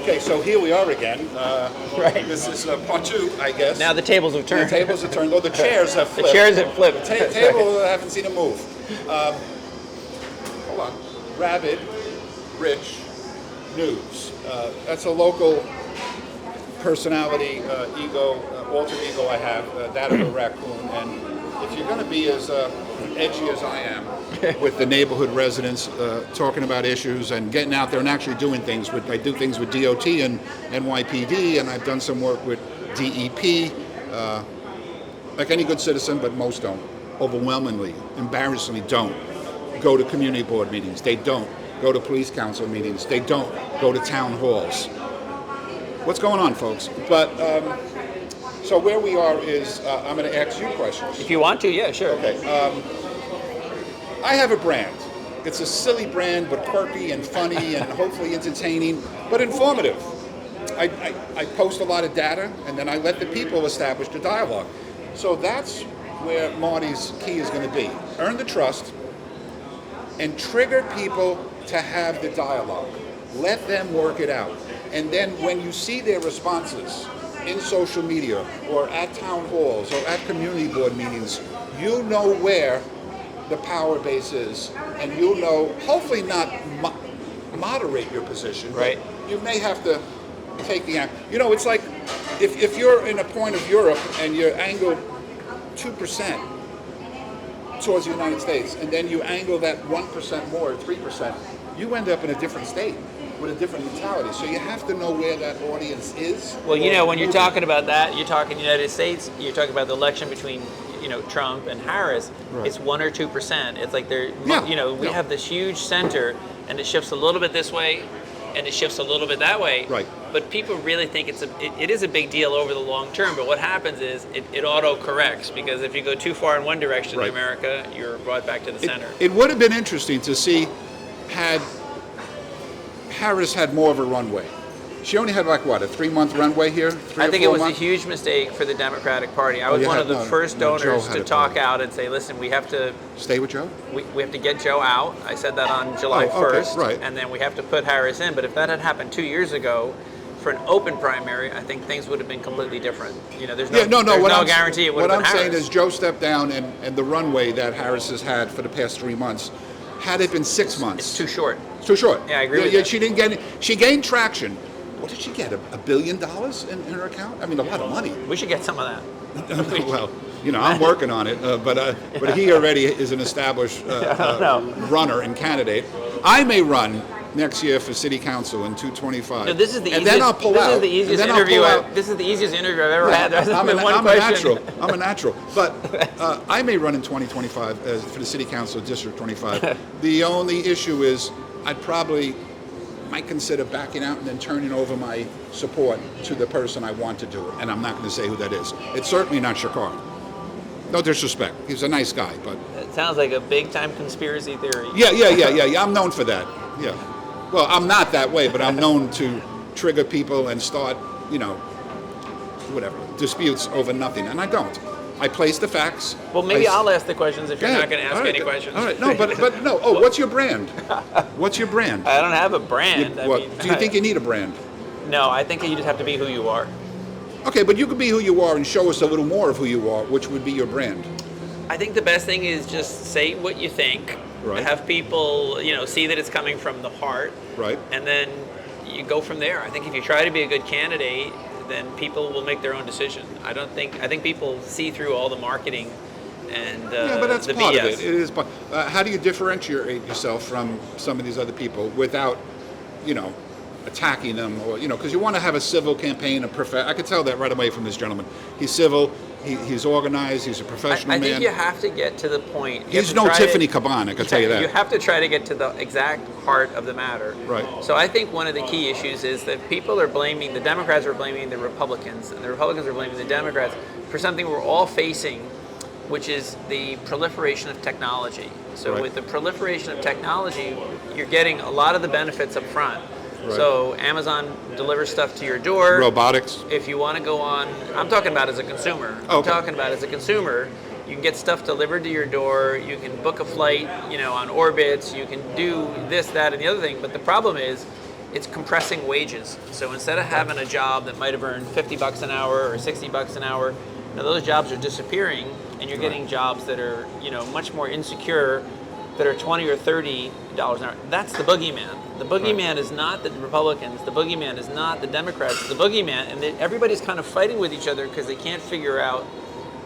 Okay, so here we are again. Right. This is part two, I guess. Now the tables have turned. The tables have turned. Oh, the chairs have flipped. The chairs have flipped. The table, I haven't seen it move. Hold on. Rabid Rich News. That's a local personality, alter ego I have, that of a raccoon. And if you're going to be as edgy as I am with the neighborhood residents, talking about issues and getting out there and actually doing things, I do things with DOT and NYPD, and I've done some work with DEP, like any good citizen, but most don't. Overwhelmingly, embarrassingly don't go to community board meetings. They don't go to police council meetings. They don't go to town halls. What's going on, folks? But so where we are is, I'm going to ask you questions. If you want to, yeah, sure. Okay. I have a brand. It's a silly brand, but quirky and funny and hopefully entertaining, but informative. I post a lot of data, and then I let the people establish the dialogue. So that's where Marty's key is going to be. Earn the trust and trigger people to have the dialogue. Let them work it out. And then when you see their responses in social media or at town halls or at community board meetings, you know where the power base is, and you'll know, hopefully not moderate your position, right? You may have to take the act. You know, it's like if you're in a point of Europe and you're angled 2% towards the United States, and then you angle that 1% more, 3%, you end up in a different state with a different mentality. So you have to know where that audience is. Well, you know, when you're talking about that, you're talking United States, you're talking about the election between, you know, Trump and Harris. Right. It's 1 or 2%. It's like they're, you know, we have this huge center, and it shifts a little bit this way, and it shifts a little bit that way. Right. But people really think it is a big deal over the long term. But what happens is it auto corrects, because if you go too far in one direction in America, you're brought back to the center. It would have been interesting to see had Harris had more of a runway. She only had like what, a 3-month runway here? I think it was a huge mistake for the Democratic Party. I was one of the first donors to talk out and say, listen, we have to stay with Joe. We have to get Joe out. I said that on July 1st, right. And then we have to put Harris in. But if that had happened 2 years ago, for an open primary, I think things would have been completely different. You know, there's no guarantee it would have been Harris. What I'm saying is Joe stepped down, and the runway that Harris has had for the past 3 months, had it been 6 months, it's too short. It's too short. Yeah, I agree with that. She didn't get it. She gained traction. What did she get? $1 billion in her account? I mean, a lot of money. We should get some of that. Well, you know, I'm working on it, but he already is an established runner and candidate. I may run next year for city council in 225. No, this is the and easiest. then I'll pull out. This is the easiest interview. This is the easiest interview I've ever had. I'm a natural. But I may run in 2025 for the city council district 25. The only issue is I might consider backing out and then turning over my support to the person I want to do it. And I'm not going to say who that is. It's certainly not Shakar. No disrespect. He's a nice guy, but it sounds like a big-time conspiracy theory. Yeah. I'm known for that. Yeah. Well, I'm not that way, but I'm known to trigger people and start, you know, whatever, disputes over nothing. And I don't. I place the facts. Well, maybe I'll ask the questions if you're not going to ask any questions. All right. No, but no. Oh, what's your brand? What's your brand? I don't have a brand. Do you think you need a brand? No, I think you just have to be who you are. Okay, but you could be who you are and show us a little more of who you are, which would be your brand. I think the best thing is just say what you think. Right. Have people, you know, see that it's coming from the heart. Right. And then you go from there. I think if you try to be a good candidate, then people will make their own decision. I think people see through all the marketing and but that's the part BS. of it. It is. How do you differentiate yourself from some of these other people without, you know, attacking them, or you know, because you want to have a civil campaign, I could tell that right away from this gentleman. He's civil. He's organized. He's a professional man. I think you have to get to the point. He's no Tiffany Caban, I can tell you that. You have to try to get to the exact heart of the matter. Right. So I think one of the key issues is that people are blaming, the Democrats are blaming the Republicans, and the Republicans are blaming the Democrats for something we're all facing, which is the proliferation of technology. So with the proliferation of technology, you're getting a lot of the benefits up front. Right. So Amazon delivers stuff to your door. Robotics. If you want to go on, I'm talking about as a consumer. Okay. I'm talking about as a consumer, you can get stuff delivered to your door. You can book a flight, you know, on Orbitz. You can do this, that, and the other thing. But the problem is it's compressing wages. So instead of having a job that might have earned $50 an hour or $60 an hour, now those jobs are disappearing, and you're getting jobs that are, much more insecure, that are $20 or $30 an hour. That's the boogeyman. The boogeyman is not the Republicans. The boogeyman is not the Democrats. The boogeyman, and everybody's kind of fighting with each other because they can't figure out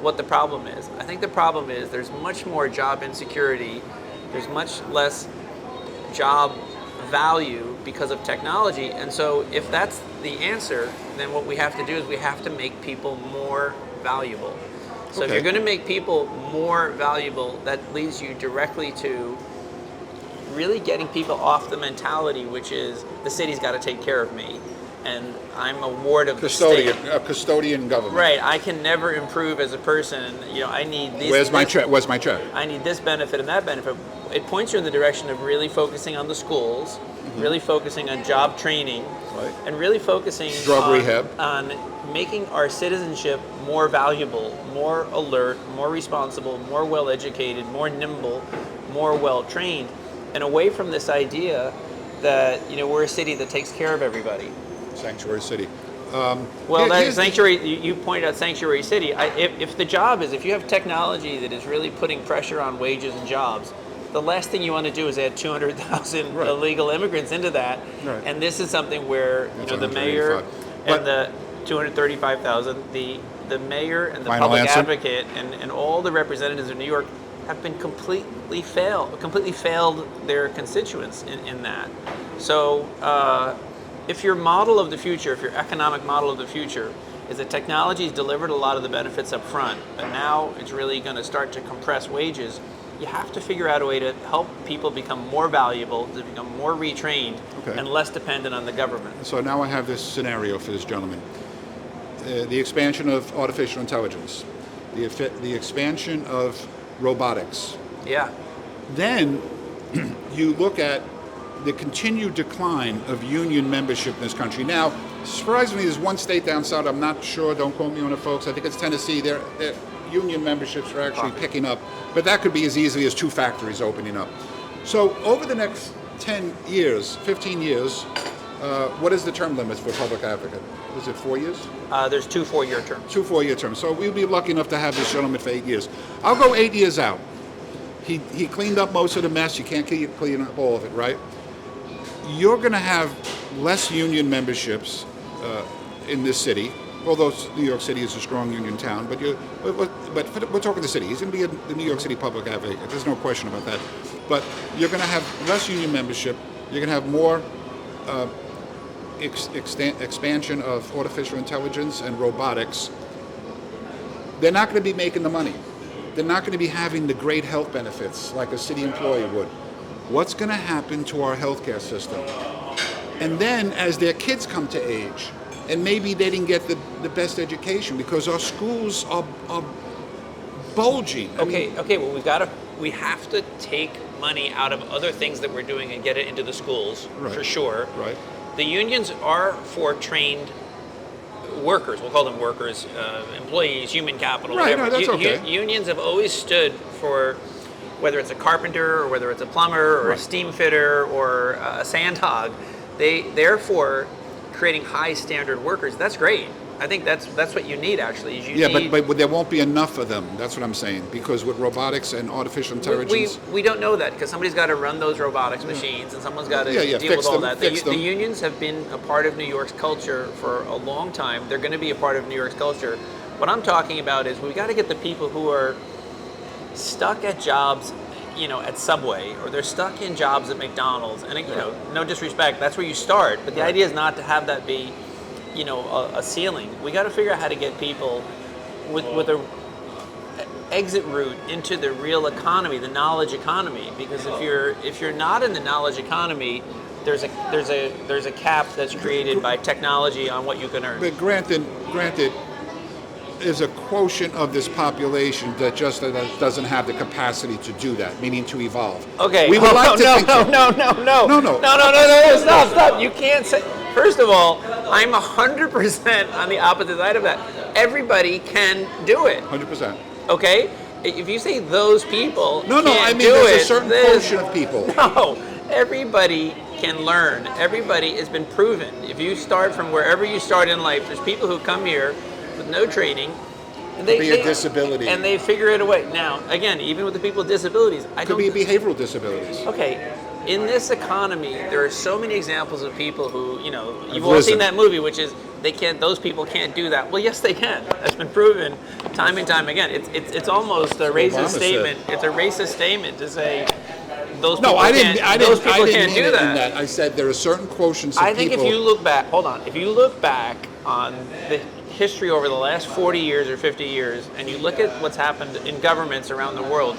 what the problem is. I think the problem is there's much more job insecurity. There's much less job value because of technology. And so if that's the answer, then what we have to do is we have to make people more valuable. So if you're going to make people more valuable, that leads you directly to really getting people off the mentality, which is the city's got to take care of me, and I'm a ward of the state. Custodian government. Right. I can never improve as a person. I need these. Where's my check? I need this benefit and that benefit. It points you in the direction of really focusing on the schools, really focusing on job training, and really focusing on making our citizenship more valuable, more alert, more responsible, more well-educated, more nimble, more well-trained, and away from this idea that we're a city that takes care of everybody. Sanctuary city. Sanctuary. You pointed out sanctuary city. If you have technology that is really putting pressure on wages and jobs, the last thing you want to do is add 200,000 illegal immigrants into that. Right. And this is something where the mayor and the 235,000, the mayor and the public advocate and all the representatives of New York have been completely failed their constituents in that. So if your model of the future, if your economic model of the future is that technology has delivered a lot of the benefits up front, but now it's really going to start to compress wages, you have to figure out a way to help people become more valuable, to become more retrained, and less dependent on the government. So now I have this scenario for this gentleman. The expansion of artificial intelligence, the expansion of robotics. Yeah. Then you look at the continued decline of union membership in this country. Now, surprisingly, there's one state down south, I'm not sure, don't quote me on it, folks, I think it's Tennessee, their union memberships are actually picking up, but that could be as easily as 2 factories opening up. So over the next 10 years, 15 years, what is the term limit for public advocate? Is it 4 years? There's 2 4-year terms. 2 4-year terms. So we'll be lucky enough to have this gentleman for 8 years. I'll go 8 years out. He cleaned up most of the mess. You can't clean up all of it, right? You're going to have less union memberships in this city, although New York City is a strong union town. But we're talking the city. He's going to be the New York City Public Advocate. There's no question about that. But you're going to have less union membership. You're going to have more expansion of artificial intelligence and robotics. They're not going to be making the money. They're not going to be having the great health benefits like a city employee would. What's going to happen to our healthcare system? And then as their kids come to age, and maybe they didn't get the best education because our schools are bulging. Well, we have to take money out of other things that we're doing and get it into the schools, for sure. Right. The unions are for trained workers. We'll call them workers, employees, human capital, whatever. No, that's okay. Unions have always stood for, whether it's a carpenter or whether it's a plumber or a steam fitter or a sandhog, they're for creating high standard workers. That's great. I think that's what you need, actually. But there won't be enough of them. That's what I'm saying. Because with robotics and artificial intelligence, we don't know that, because somebody's got to run those robotics machines and someone's got to deal with all that. The unions have been a part of New York's culture for a long time. They're going to be a part of New York's culture. What I'm talking about is we've got to get the people who are stuck at jobs, at Subway, or they're stuck in jobs at McDonald's. And no disrespect, that's where you start. But the idea is not to have that be a ceiling. We got to figure out how to get people with a exit route into the real economy, the knowledge economy. Because if you're not in the knowledge economy, there's a cap that's created by technology on what you can earn. But granted, there's a quotient of this population that just doesn't have the capacity to do that, meaning to evolve. Okay. We would like to think No, stop. You can't say. First of all, I'm 100% on the opposite side of that. Everybody can do it. 100%. Okay? If you say those people I mean there's a certain quotient of people. No, everybody can learn. Everybody has been proven. If you start from wherever you start in life, there's people who come here with no training. And Could be a disability. And they figure it away. Now, again, even with the people with disabilities, Could be behavioral disabilities. Okay, in this economy, there are so many examples of people who, you know, you've I've all listened. seen that movie, which is those people can't do that. Well, yes, they can. That's been proven time and time again. It's almost a racist statement. It's a racist statement to say those people can't do that. I said there are certain quotients of I think people. if you look back, if you look back on the history over the last 40 years or 50 years, and you look at what's happened in governments around the world,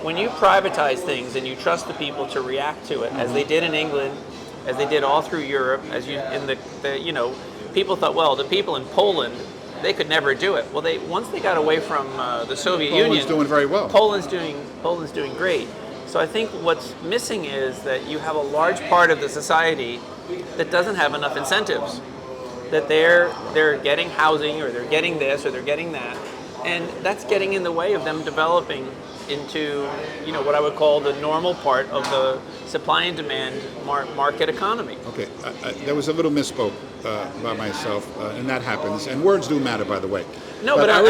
when you privatize things and you trust the people to react to it, as they did in England, as they did all through Europe, people thought, well, the people in Poland, they could never do it. Well, once they got away from the Soviet Union, Poland's doing very well. Poland's doing great. So I think what's missing is that you have a large part of the society that doesn't have enough incentives, that they're getting housing, or they're getting this, or they're getting that, and that's getting in the way of them developing into, what I would call the normal part of the supply and demand market economy. Okay, there was a little misspoke by myself, and that happens. And words do matter, by the way. No, but I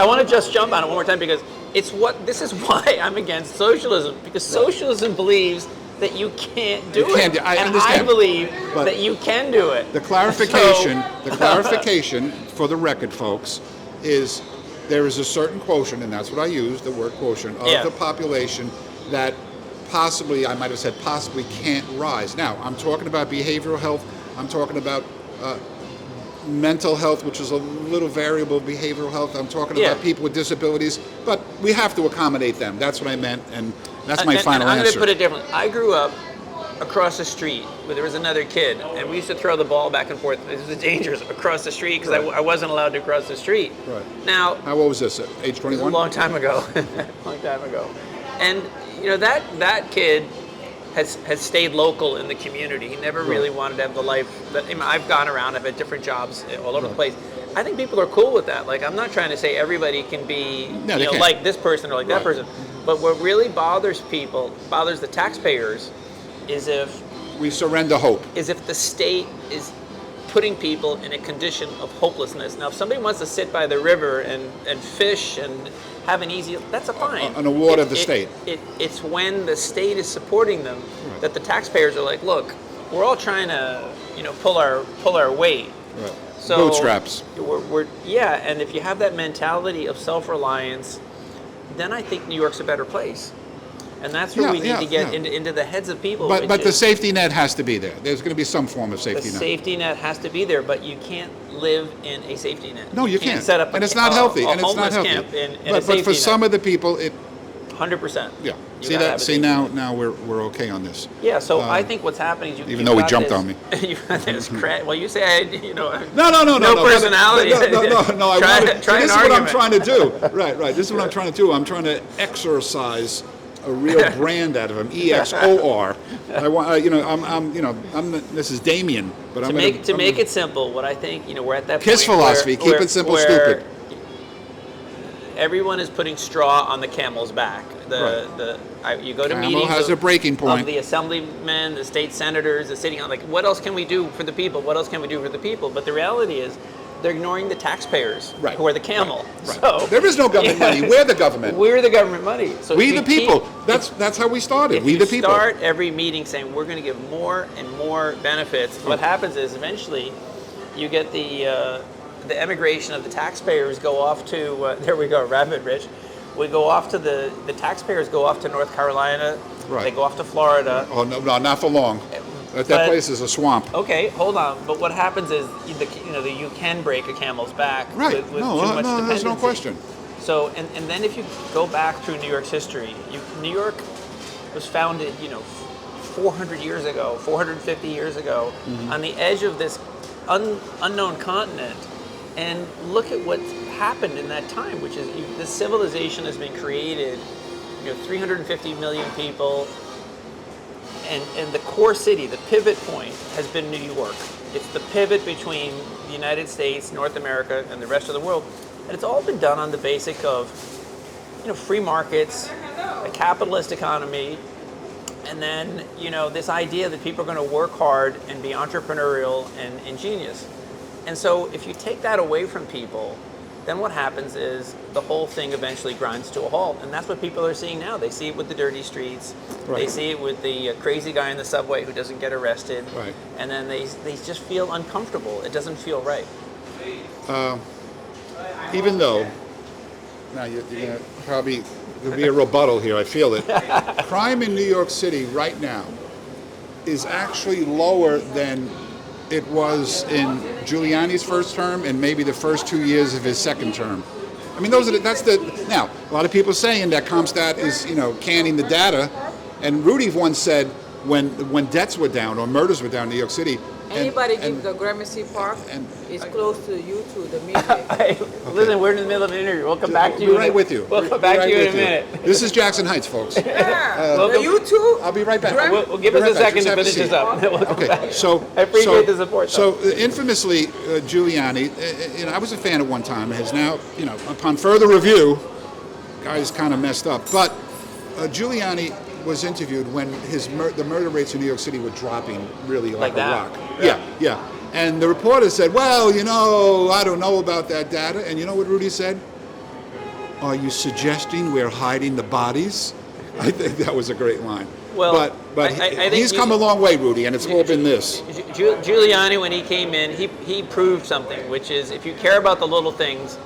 want to just jump on it one more time, because this is why I'm against socialism, because socialism believes that you can't do it. I and understand. I believe that you can do it. The clarification for the record, folks, is there is a certain quotient, and that's what I use, the word quotient, of the population that possibly, I might have said possibly, can't rise. Now, I'm talking about behavioral health, I'm talking about mental health, which is a little variable, behavioral health, I'm talking about people with disabilities, but we have to accommodate them. That's what I meant, and that's my final I'm answer. going to put it differently. I grew up across the street where there was another kid, and we used to throw the ball back and forth. It was dangerous across the street, because I wasn't allowed to cross the street. Right. Now, how old was this? At age 21? A long time ago. And that kid has stayed local in the community. He never really wanted to have the life that I've gone around. I've had different jobs all over the place. I think people are cool with that. Like, I'm not trying to say everybody can be like this person or like that person. But what really bothers the taxpayers, is if we surrender hope. Is if the state is putting people in a condition of hopelessness. Now, if somebody wants to sit by the river and fish and have an easy, that's fine. An award of the state. It's when the state is supporting them that the taxpayers are like, look, we're all trying to pull our weight. Right. So bootstraps. And if you have that mentality of self-reliance, then I think New York's a better place. And that's where we need to get into the heads of people. But the safety net has to be there. There's going to be some form of safety net. The safety net has to be there, but you can't live in a safety net. No, you can't. Set up and it's not healthy. And it's not healthy. Camp in but for some of the people, it. 100%. Yeah. See that? See now we're okay on this. Yeah. So I think what's happening is even though he jumped on me. Well, you say No personality. No. Try this is what I'm trying to do. Right. This is what I'm trying to do. I'm trying to exercise a real brand out of him. EXOR. I want. This is Damien, but I'm going to make it simple. What I think, we're at that KISS point philosophy. Keep it simple, stupid. Everyone is putting straw on the camel's back. You go to Camel meetings has a breaking point. Of the assemblymen, the state senators, the sitting on, like, what else can we do for the people? What else can we do for the people? But the reality is, they're ignoring the taxpayers, who are the camel. Right. So there is no government money. We're the government. We're the government money. So we the people. That's how we started. We the people. Start every meeting saying we're going to give more and more benefits. What happens is eventually, you get the emigration of the taxpayers go off to there we go, Rabid Rich. We go off to the taxpayers go off to North Carolina. Right. They go off to Florida. Oh no, not for long. That place is a swamp. Okay, hold on. But what happens is, you can break a camel's back with too much dependency. There's no question. So, and then if you go back through New York's history, New York was founded, 400 years ago, 450 years ago, on the edge of this unknown continent. And look at what happened in that time, which is this civilization has been created, 350 million people. And the core city, the pivot point, has been New York. It's the pivot between the United States, North America, and the rest of the world. And it's all been done on the basic of, free markets, a capitalist economy, And then, this idea that people are going to work hard and be entrepreneurial and ingenious. And so if you take that away from people, then what happens is the whole thing eventually grinds to a halt. And that's what people are seeing now. They see it with the dirty streets. Right. They see it with the crazy guy in the subway who doesn't get arrested. Right. And then they just feel uncomfortable. It doesn't feel right. Even though, now you're going to probably, there'll be a rebuttal here, I feel it. Crime in New York City right now is actually lower than it was in Giuliani's first term and maybe the first 2 years of his second term. I mean, now, a lot of people saying that CompStat is, canning the data, and Rudy once said when deaths were down or murders were down in New York City, Anybody give the Gramercy Park? It's close to you, to the media. Listen, we're in the middle of an interview. We'll come back to you. We're right with you. We'll come back to you in a minute. This is Jackson Heights, folks. Yeah, you too. I'll be right back. We'll give us a second to finish this up. Okay, so I appreciate the support. So infamously, Giuliani, I was a fan at one time. Has now, upon further review, guy's kind of messed up. But Giuliani was interviewed when the murder rates in New York City were dropping really like a rock. Yeah. And the reporter said, well, I don't know about that data. And you know what Rudy said? Are you suggesting we're hiding the bodies? I think that was a great line. Well, but I he's come a long way, Rudy, and it's all been this. Giuliani, when he came in, he proved something, which is if you care about the little things,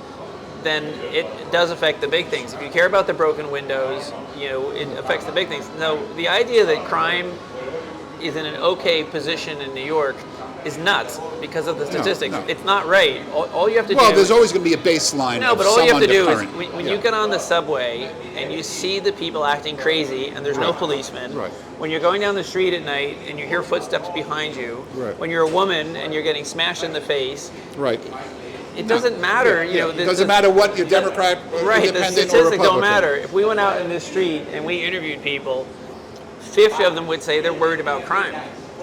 then it does affect the big things. If you care about the broken windows, it affects the big things. No, the idea that crime is in an okay position in New York is nuts because of the statistics. No. It's not right. All you have to do. Well, there's always going to be a baseline. No, of but all you have to do is undercurrent. when you get on the subway and you see the people acting crazy and there's no policemen. Right. When you're going down the street at night and you hear footsteps behind you. Right. When you're a woman and you're getting smashed in the face. Right. It doesn't matter, it doesn't matter what you're Democrat, right, Independent, the statistics or Republican. don't matter. If we went out in the street and we interviewed people, 50 of them would say they're worried about crime.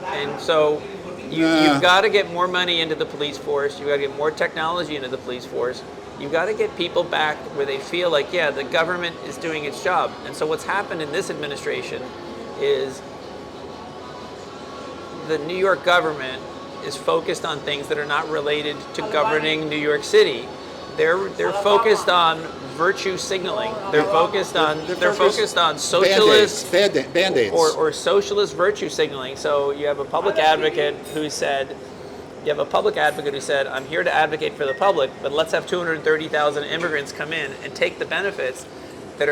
And so you've got to get more money into the police force. You've got to get more technology into the police force. You've got to get people back where they feel like, the government is doing its job. And so what's happened in this administration is the New York government is focused on things that are not related to governing New York City. They're focused on virtue signaling. They're focused on socialist Band-Aids. or socialist virtue signaling. So you have a public advocate who said, I'm here to advocate for the public, but let's have 230,000 immigrants come in and take the benefits that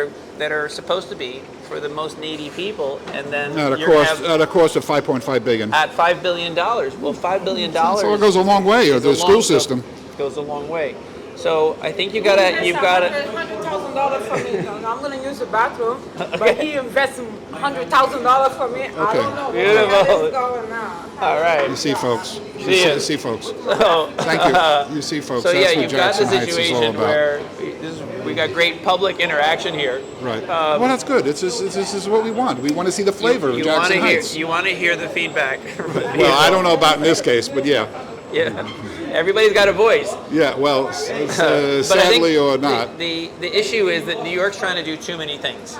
are supposed to be for the most needy people, and then at a cost of $5.5 billion. At $5 billion. Well, $5 billion. So it goes a long way, or the school system. Goes a long way. So I think you've got to. $100,000 for me. I'm going to use the bathroom, but he invests $100,000 for me. I don't know. Beautiful. What's going on? All right. You see, folks. You see, folks. So, thank you. You see, folks. So That's what you've got Jackson the Heights is all situation about. where we got great public interaction here. Right. Well, that's good. This is what we want. We want to see the flavor of Jackson Heights. You want to hear the feedback. Well, I don't know about in this case, but yeah. Yeah. Everybody's got a voice. Yeah, well, sadly or not. The issue is that New York's trying to do too many things.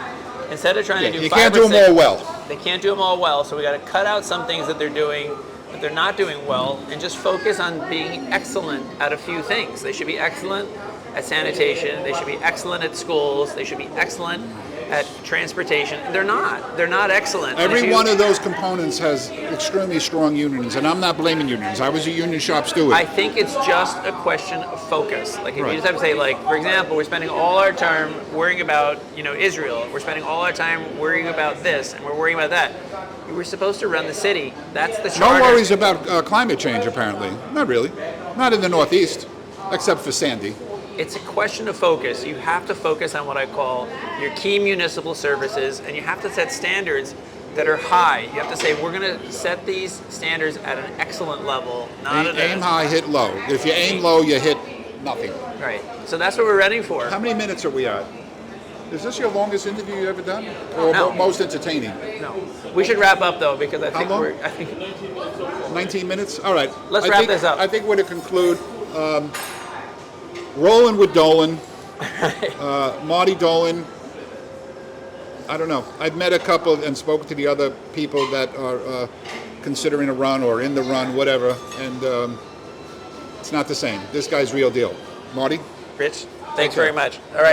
Instead of trying to do you 5 can't or do 6, them all well. They can't do them all well, so we got to cut out some things that they're doing that they're not doing well and just focus on being excellent at a few things. They should be excellent at sanitation. They should be excellent at schools. They should be excellent at transportation. They're not. They're not excellent. Every one of those components has extremely strong unions, and I'm not blaming unions. I was a union shop steward. I think it's just a question of focus. Like if you just have to say, like, for example, we're spending all our time worrying about, Israel. We're spending all our time worrying about this, and we're worrying about that. We're supposed to run the city. That's the charter. No worries about climate change, apparently. Not really. Not in the Northeast, except for Sandy. It's a question of focus. You have to focus on what I call your key municipal services, and you have to set standards that are high. You have to say, we're going to set these standards at an excellent level, not at aim high, hit low. If you aim low, you hit nothing. Right. So that's what we're running for. How many minutes are we at? Is this your longest interview you've ever done? Or No. most entertaining? No. We should wrap up, though, because I think long? we're... I think 19 minutes? All right. Let's wrap this up. I think we're to conclude. Rolling with Dolan, Marty Dolan, I don't know. I've met a couple and spoken to the other people that are considering a run or in the run, whatever, and it's not the same. This guy's real deal. Marty? Rich, thanks very much. All right.